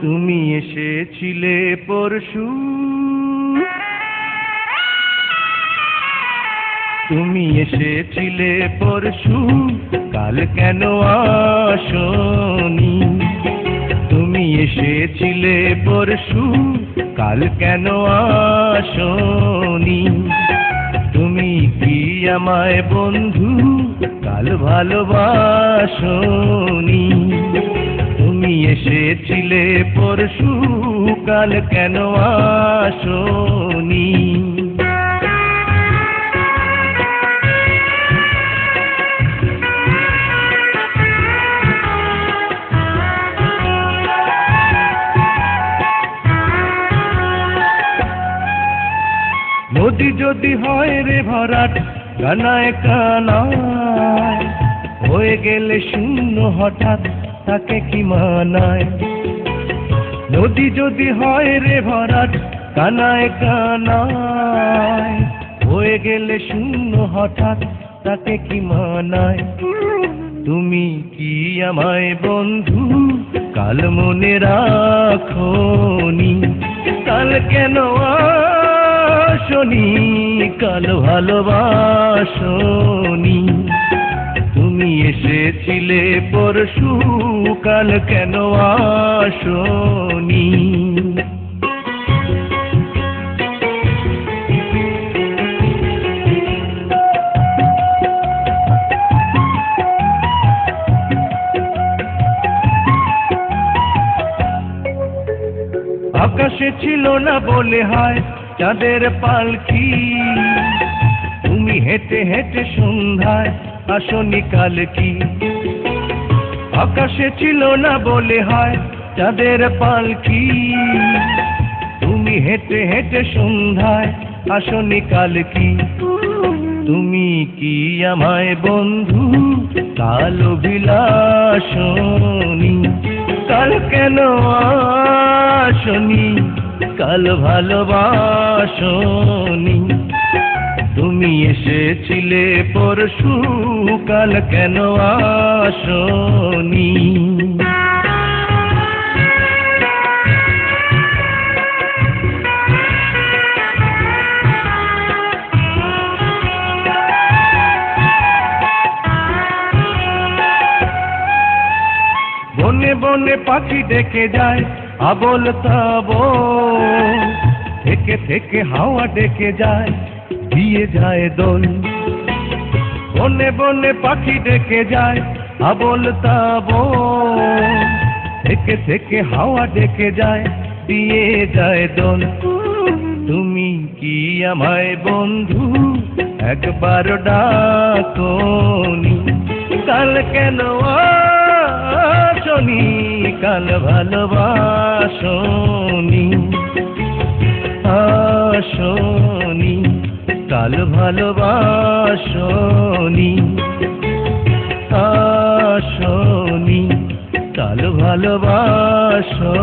তুমি এসেছিলে পরশু, তুমি এসেছিলে পরশু, কাল কেন আসনি? তুমি এসেছিলে পরশু, কাল কেন আসনি? তুমি কি আমায় বন্ধু কাল ভালোবাসনি? তুমি এসেছিলে পরশু, কাল কেন আসনি? নদী যদি হয় রে ভরাট কানায় কানায়, হয়ে গেলে শূন্য হঠাৎ তাকে কি মানায়? নদী যদি হয় রে ভরাট কানায় কানায়, হয়ে গেলে শূন্য হঠাৎ তাকে কি মানায়? তুমি কি আমায় বন্ধু কাল মনে রাখোনি? কাল কেন আসনি? কাল ভালোবাসনি? তুমি এসেছিলে পরশু, কাল কেন আসনি? আকাশে ছিল না বলে হয় চাঁদের পালকি, তুমি হেঁটে হেঁটে সন্ধ্যায় আসনি কাল কি? আকাশে ছিল না বলে হয় চাঁদের পালকি, তুমি হেঁটে হেঁটে সন্ধ্যায় আসনি কাল কি? তুমি কি আমায় বন্ধু কাল অভিলাষনি? কাল কেন আসনি? কাল ভালোবাসনি? তুমি এসেছিলে পরশু, কাল কেন আসনি? বনে বনে পাখি ডেকে যায় আবোল তাবোল, থেকে থেকে হাওয়া ডেকে যায় দিয়ে যায় দোল। বনে বনে পাখি ডেকে যায় আবোল তাবোল, থেকে থেকে হাওয়া ডেকে যায় দিয়ে যায় দোল। তুমি কি আমায় বন্ধু একবার ডাকনি? কাল কেন আসনি? কাল ভালোবাসনি? আসনি? কাল ভালোবাসনি? আসনি? কাল ভালোবাসনি?